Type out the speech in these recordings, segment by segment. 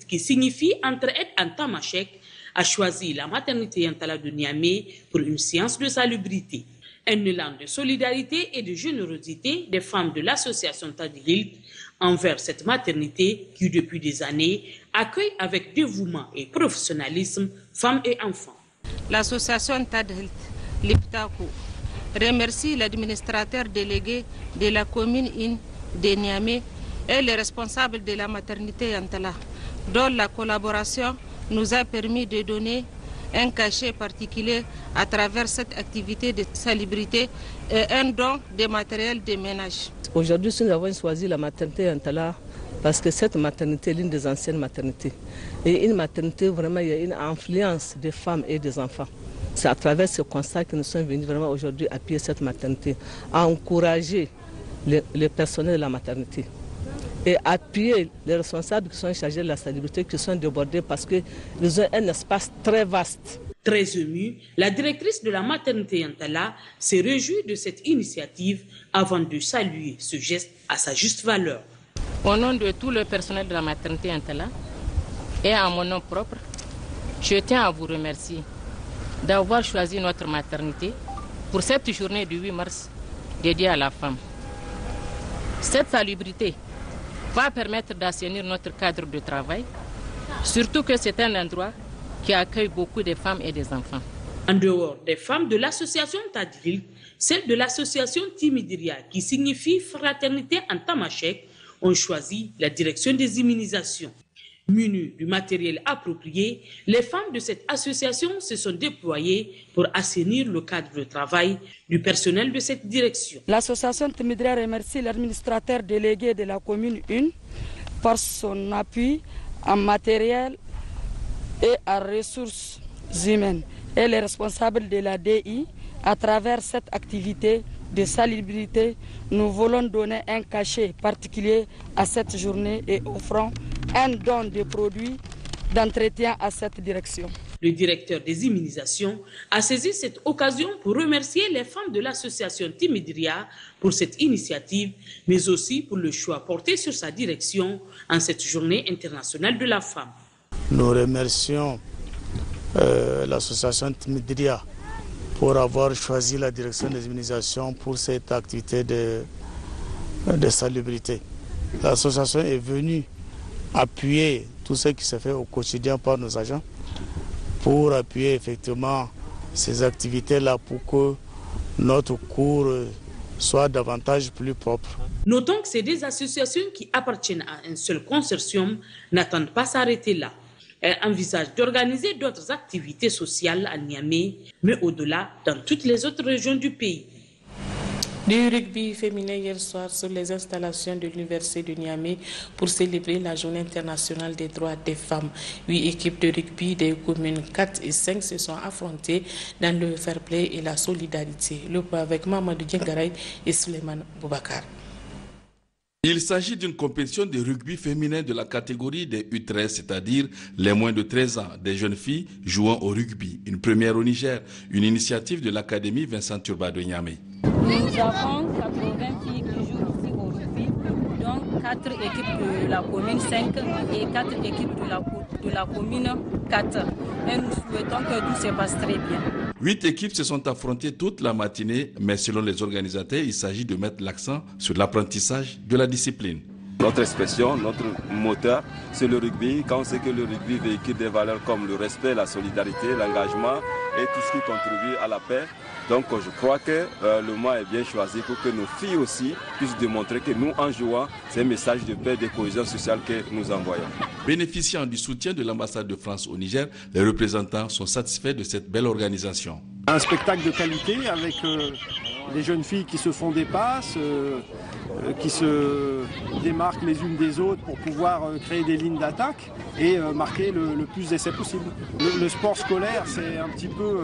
qui signifie entraide en tamashek, a choisi la maternité Yantala de Niamey pour une séance de salubrité. Un élan de solidarité et de générosité des femmes de l'association Tadhilt envers cette maternité qui, depuis des années, accueille avec dévouement et professionnalisme femmes et enfants. L'association Tadhilt Liptako remercie l'administrateur délégué de la commune de Niamey et les responsables de la maternité Yantala, dont la collaboration nous a permis de donner un cachet particulier à travers cette activité de salubrité et un don de matériel de ménage. Aujourd'hui, nous avons choisi la maternité Yantala parce que cette maternité est l'une des anciennes maternités. Et une maternité, vraiment, il y a une influence des femmes et des enfants. C'est à travers ce constat que nous sommes venus vraiment aujourd'hui appuyer cette maternité, à encourager le personnel de la maternité et appuyer les responsables qui sont chargés de la salubrité, qui sont débordés parce qu'ils ont un espace très vaste. Très émue, la directrice de la maternité Yantala s'est réjouie de cette initiative avant de saluer ce geste à sa juste valeur. Au nom de tout le personnel de la maternité Yantala et à mon nom propre, je tiens à vous remercier d'avoir choisi notre maternité pour cette journée du 8 mars dédiée à la femme. Cette salubrité va permettre d'assainir notre cadre de travail, surtout que c'est un endroit qui accueille beaucoup de femmes et des enfants. En dehors des femmes de l'association Tadhilt, celles de l'association Timidiria, qui signifie fraternité en tamashek, ont choisi la direction des immunisations. Munies du matériel approprié, les femmes de cette association se sont déployées pour assainir le cadre de travail du personnel de cette direction. L'association Timidiria remercie l'administrateur délégué de la commune 1 pour son appui en matériel et en ressources humaines et les responsables de la DI. À travers cette activité de salubrité, nous voulons donner un cachet particulier à cette journée et offrons un don de produits d'entretien à cette direction. Le directeur des immunisations a saisi cette occasion pour remercier les femmes de l'association Timidiria pour cette initiative, mais aussi pour le choix porté sur sa direction en cette journée internationale de la femme. Nous remercions l'association Timidiria pour avoir choisi la direction des immunisations pour cette activité de salubrité. L'association est venue appuyer tout ce qui se fait au quotidien par nos agents pour appuyer effectivement ces activités-là pour que notre cours soit davantage plus propre. Notons que ces deux associations qui appartiennent à un seul consortium n'attendent pas s'arrêter là. Elles envisagent d'organiser d'autres activités sociales à Niamey, mais au-delà, dans toutes les autres régions du pays. Du rugby féminin hier soir sur les installations de l'Université de Niamey pour célébrer la Journée internationale des droits des femmes. 8 équipes de rugby des communes 4 et 5 se sont affrontées dans le fair play et la solidarité. Le point avec Mamadou Diengaraï et Suleiman Boubacar. Il s'agit d'une compétition de rugby féminin de la catégorie des U13, c'est-à-dire les moins de 13 ans, des jeunes filles jouant au rugby. Une première au Niger, une initiative de l'Académie Vincent Turba de Niamey. Nous avons 80 filles qui jouent ici au rugby, donc 4 équipes de la commune 5 et 4 équipes de la commune 4. Et nous souhaitons que tout se passe très bien. 8 équipes se sont affrontées toute la matinée, mais selon les organisateurs, il s'agit de mettre l'accent sur l'apprentissage de la discipline. Notre expression, notre moteur, c'est le rugby. Quand on sait que le rugby véhicule des valeurs comme le respect, la solidarité, l'engagement et tout ce qui contribue à la paix. Donc je crois que le mois est bien choisi pour que nos filles aussi puissent démontrer que nous, en jouant, c'est un message de paix et de cohésion sociale que nous envoyons. Bénéficiant du soutien de l'ambassade de France au Niger, les représentants sont satisfaits de cette belle organisation. Un spectacle de qualité avec des jeunes filles qui se font des passes, qui se démarquent les unes des autres pour pouvoir créer des lignes d'attaque et marquer le plus d'essais possible. Le sport scolaire, c'est un petit peu,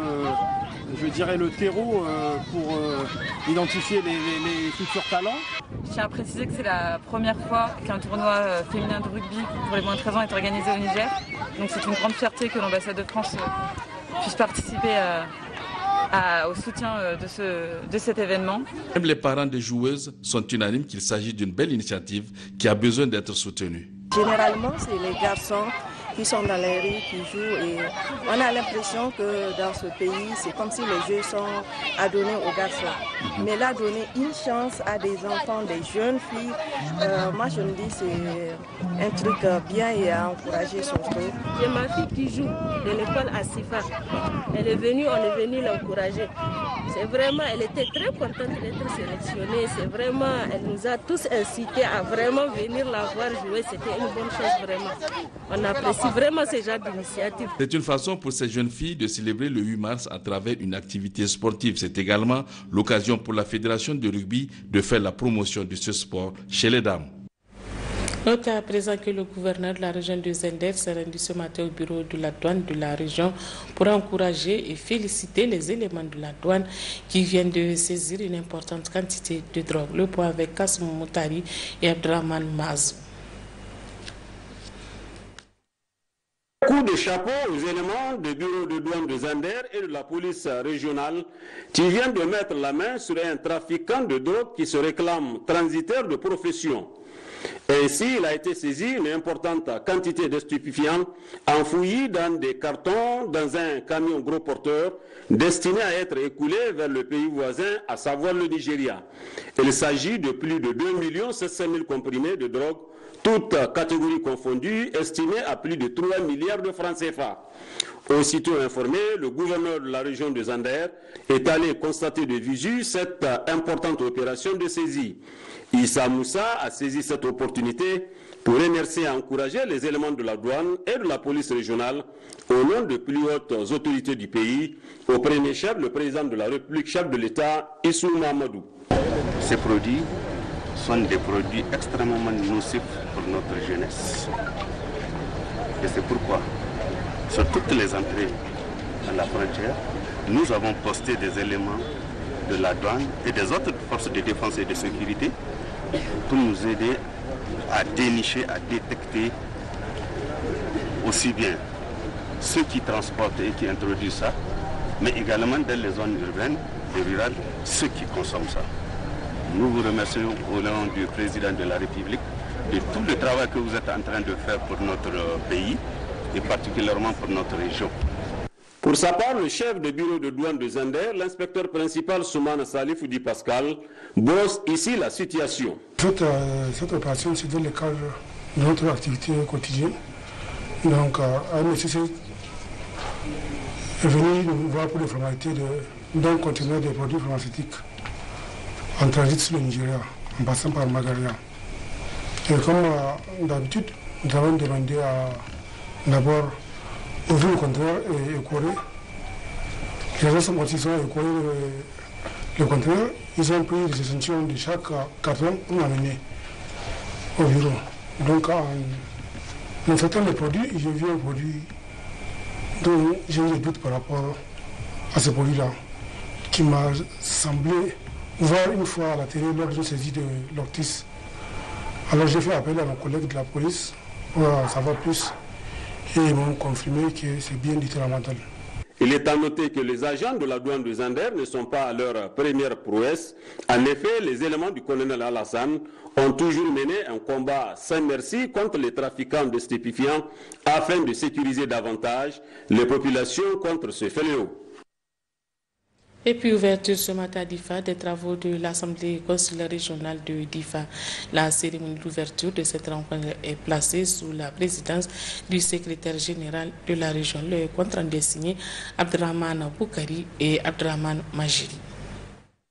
je dirais, le terreau pour identifier les futurs talents. Je tiens à préciser que c'est la première fois qu'un tournoi féminin de rugby pour les moins de 13 ans est organisé au Niger. Donc c'est une grande fierté que l'ambassade de France puisse participer au soutien de cet événement. Même les parents des joueuses sont unanimes qu'il s'agit d'une belle initiative qui a besoin d'être soutenue. Généralement, c'est les garçons qui sont dans les rues, qui jouent, et on a l'impression que dans ce pays, c'est comme si les jeux sont à donner aux garçons. Mais là, donner une chance à des enfants, des jeunes filles, moi je me dis c'est un truc bien et à encourager surtout. J'ai ma fille qui joue de l'école à Sifa. Elle est venue, on est venu l'encourager. C'est vraiment, elle était très contente d'être sélectionnée. C'est vraiment, elle nous a tous incités à vraiment venir la voir jouer. C'était une bonne chose vraiment. On apprécie vraiment ce genre d'initiative. C'est une façon pour ces jeunes filles de célébrer le 8 mars à travers une activité sportive. C'est également l'occasion pour la Fédération de rugby de faire la promotion de ce sport chez les dames. Notez à présent que le gouverneur de la région de Zender s'est rendu ce matin au bureau de la douane de la région pour encourager et féliciter les éléments de la douane qui viennent de saisir une importante quantité de drogue. Le point avec Kassim Moutari et Abdraman Maz. Coup de chapeau aux éléments du bureau de douane de Zender et de la police régionale qui viennent de mettre la main sur un trafiquant de drogue qui se réclame transitaire de profession. Ainsi, il a été saisi une importante quantité de stupéfiants enfouis dans des cartons dans un camion gros porteur destiné à être écoulé vers le pays voisin, à savoir le Nigeria. Il s'agit de plus de 2 700 000 comprimés de drogue, toutes catégories confondues, estimées à plus de 3 milliards de francs CFA. Aussitôt informé, le gouverneur de la région de Zander est allé constater de visu cette importante opération de saisie. Issa Moussa a saisi cette opportunité pour remercier et encourager les éléments de la douane et de la police régionale au nom des plus hautes autorités du pays, au premier chef, le président de la République, chef de l'État, Issou Mahamadou. Ces produits sont des produits extrêmement nocifs pour notre jeunesse. Et c'est pourquoi, sur toutes les entrées à la frontière, nous avons posté des éléments de la douane et des autres forces de défense et de sécurité pour nous aider à dénicher, à détecter aussi bien ceux qui transportent et qui introduisent ça, mais également dans les zones urbaines et rurales, ceux qui consomment ça. Nous vous remercions au nom du président de la République de tout le travail que vous êtes en train de faire pour notre pays et particulièrement pour notre région. Pour sa part, le chef de bureau de douane de Zander, l'inspecteur principal Soumana Salif Di Pascal, brosse ici la situation. Cette opération, c'est dans le cadre de notre activité quotidienne. Donc, AMCC est venu nous voir pour les formalités d'un conteneur de produits pharmaceutiques en transit sur le Nigeria, en passant par Magaria. Et comme d'habitude, nous avons demandé à d'abord ouvrir le conteneur et écouler. Les gens sont écoulés le conteneur. Ils ont pris les échantillons de chaque carton pour l'amener au bureau. Donc, en traitant les produits, j'ai vu un produit dont j'ai eu des doutes par rapport à ce produit-là, qui m'a semblé voir une fois à la télé lors d'une saisie de l'Octis. Alors j'ai fait appel à nos collègues de la police pour en savoir plus. Et ils m'ont confirmé que c'est bien du tramadol. Il est à noter que les agents de la douane de Zander ne sont pas à leur première prouesse. En effet, les éléments du colonel Alassane ont toujours mené un combat sans merci contre les trafiquants de stupéfiants afin de sécuriser davantage les populations contre ce fléau. Et puis ouverture ce matin à Difa des travaux de l'Assemblée consulaire régionale de Difa. La cérémonie d'ouverture de cette rencontre est placée sous la présidence du secrétaire général de la région. Le compte-rendu est signé Abdraman Boukari et Abdraman Majiri.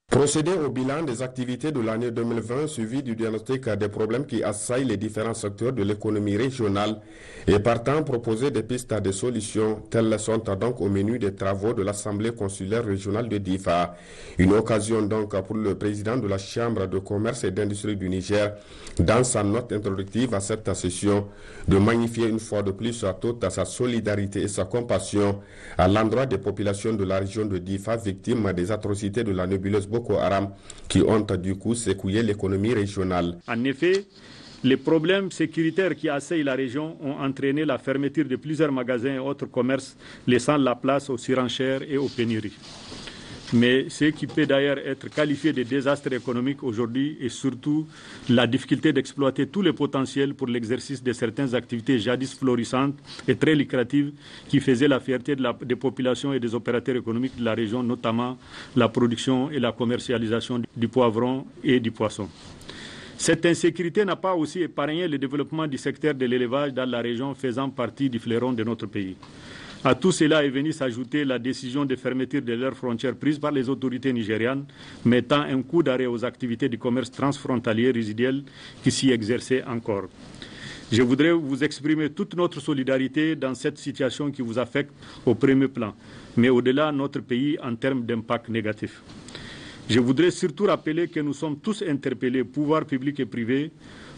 Procéder au bilan des activités de l'année 2020 suivi du diagnostic des problèmes qui assaillent les différents secteurs de l'économie régionale et partant proposer des pistes à des solutions. Telles sont donc au menu des travaux de l'Assemblée consulaire régionale de Difa. Une occasion donc pour le président de la Chambre de commerce et d'industrie du Niger, dans sa note introductive à cette session, de magnifier une fois de plus à toute sa solidarité et sa compassion à l'endroit des populations de la région de Difa victimes des atrocités de la nébuleuse Boko Haram qui ont du coup secoué l'économie régionale. En effet, les problèmes sécuritaires qui assaillent la région ont entraîné la fermeture de plusieurs magasins et autres commerces, laissant la place aux surenchères et aux pénuries. Mais ce qui peut d'ailleurs être qualifié de désastre économique aujourd'hui est surtout la difficulté d'exploiter tous les potentiels pour l'exercice de certaines activités jadis florissantes et très lucratives qui faisaient la fierté des populations et des opérateurs économiques de la région, notamment la production et la commercialisation du poivron et du poisson. Cette insécurité n'a pas aussi épargné le développement du secteur de l'élevage dans la région faisant partie du fleuron de notre pays. À tout cela est venue s'ajouter la décision de fermeture de leurs frontières prise par les autorités nigérianes, mettant un coup d'arrêt aux activités du commerce transfrontalier résiduel qui s'y exerçaient encore. Je voudrais vous exprimer toute notre solidarité dans cette situation qui vous affecte au premier plan, mais au-delà notre pays en termes d'impact négatif. Je voudrais surtout rappeler que nous sommes tous interpellés, pouvoirs publics et privés,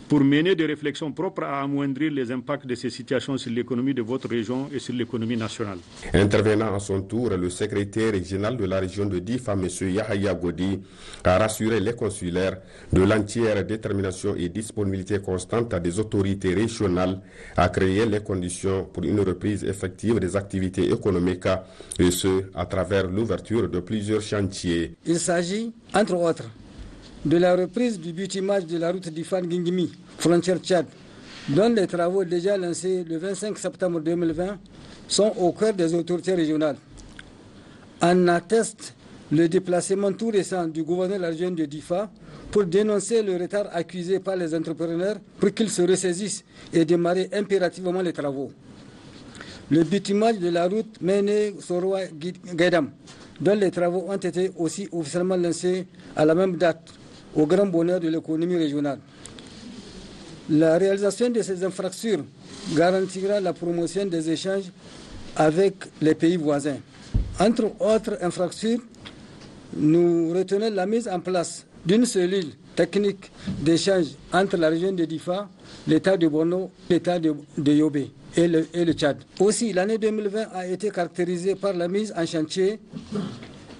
pour mener des réflexions propres à amoindrir les impacts de ces situations sur l'économie de votre région et sur l'économie nationale. Intervenant à son tour, le secrétaire régional de la région de Difa, M. Yahaya Godi, a rassuré les consulaires de l'entière détermination et disponibilité constante des autorités régionales à créer les conditions pour une reprise effective des activités économiques, et ce, à travers l'ouverture de plusieurs chantiers. Il s'agit, entre autres, de la reprise du bitumage de la route d'Ifan-Gingimi, frontière Tchad, dont les travaux déjà lancés le 25 septembre 2020 sont au cœur des autorités régionales. En atteste le déplacement tout récent du gouverneur de la région de Difa pour dénoncer le retard accusé par les entrepreneurs pour qu'ils se ressaisissent et démarrer impérativement les travaux. Le bitumage de la route Méné-Soroa-Gaidam, dont les travaux ont été aussi officiellement lancés à la même date, au grand bonheur de l'économie régionale. La réalisation de ces infrastructures garantira la promotion des échanges avec les pays voisins. Entre autres infrastructures, nous retenons la mise en place d'une cellule technique d'échange entre la région de Difa, l'État de Borno, l'État de Yobe et le Tchad. Aussi, l'année 2020 a été caractérisée par la mise en chantier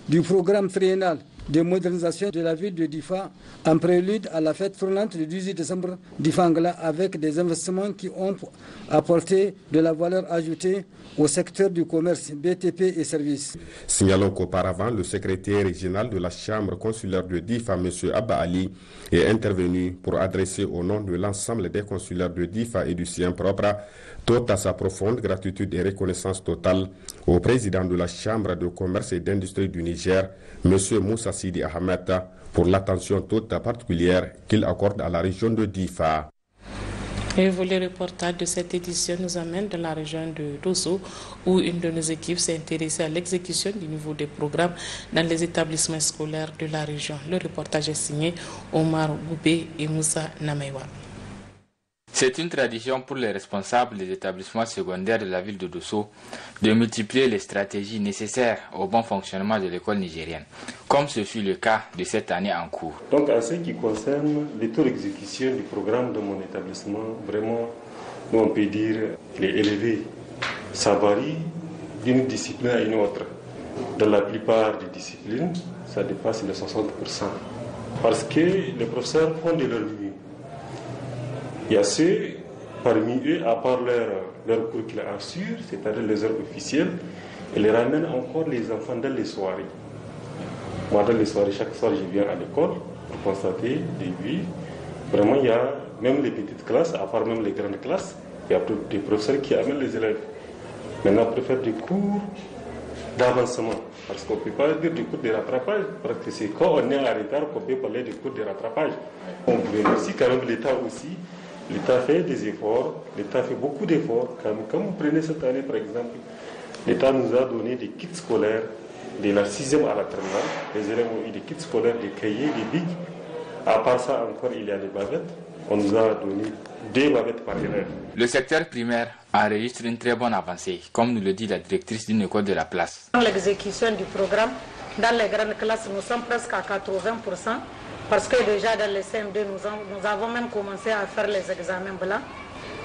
du programme triennal de modernisation de la ville de Difa en prélude à la fête tournante du 18 décembre d'Ifangla avec des investissements qui ont apporté de la valeur ajoutée au secteur du commerce, BTP et services. Signalons qu'auparavant, le secrétaire régional de la Chambre consulaire de Difa, M. Abba Ali, est intervenu pour adresser au nom de l'ensemble des consulaires de Difa et du sien propre toute à sa profonde gratitude et reconnaissance totale au président de la Chambre de commerce et d'industrie du Niger, M. Moussa Sidi Ahmed, pour l'attention toute particulière qu'il accorde à la région de Difa. Et le volet reportage de cette édition nous amène dans la région de Dosso, où une de nos équipes s'est intéressée à l'exécution du niveau des programmes dans les établissements scolaires de la région. Le reportage est signé Omar Goubé et Moussa Namewa. C'est une tradition pour les responsables des établissements secondaires de la ville de Dosso de multiplier les stratégies nécessaires au bon fonctionnement de l'école nigérienne, comme ce fut le cas de cette année en cours. Donc en ce qui concerne les taux d'exécution du programme de mon établissement, vraiment, nous on peut dire qu'il est élevé. Ça varie d'une discipline à une autre. Dans la plupart des disciplines, ça dépasse les 60%. Parce que les professeurs font de leur mieux. Il y a ceux, parmi eux, à part leur cours qu'ils assurent, c'est-à-dire les heures officielles, ils les ramènent encore les enfants dans les soirées. Moi, dans les soirées, chaque soir, je viens à l'école pour constater des vies. Vraiment, il y a même les petites classes, à part même les grandes classes, il y a des professeurs qui amènent les élèves. Maintenant, on préfère des cours d'avancement, parce qu'on ne peut pas dire des cours de rattrapage, parce que c'est quand on est en retard qu'on peut parler des cours de rattrapage. On vous remercie quand même l'État aussi. L'État fait des efforts, l'État fait beaucoup d'efforts. Quand vous prenez cette année, par exemple, l'État nous a donné des kits scolaires de la 6e à la terminale. Les élèves ont eu des kits scolaires, des cahiers, des bics. À part ça, encore, il y a des bavettes. On nous a donné 2 bavettes par élève. Le secteur primaire enregistre une très bonne avancée, comme nous le dit la directrice d'une école de la place. Dans l'exécution du programme, dans les grandes classes, nous sommes presque à 80%. Parce que déjà dans les CM2, nous avons même commencé à faire les examens blancs.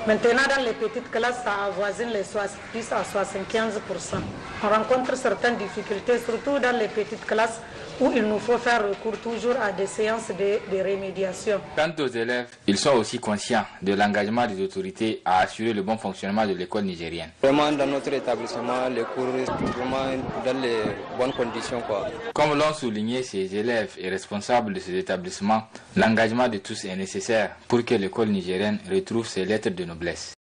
Maintenant, dans les petites classes, ça avoisine les 70 à 75%. On rencontre certaines difficultés, surtout dans les petites classes, où il nous faut faire recours toujours à des séances de rémédiation. Quant aux élèves, ils sont aussi conscients de l'engagement des autorités à assurer le bon fonctionnement de l'école nigérienne. Vraiment, dans notre établissement, les cours sont vraiment dans les bonnes conditions, quoi. Comme l'ont souligné ces élèves et responsables de ces établissements, l'engagement de tous est nécessaire pour que l'école nigérienne retrouve ses lettres de noblesse.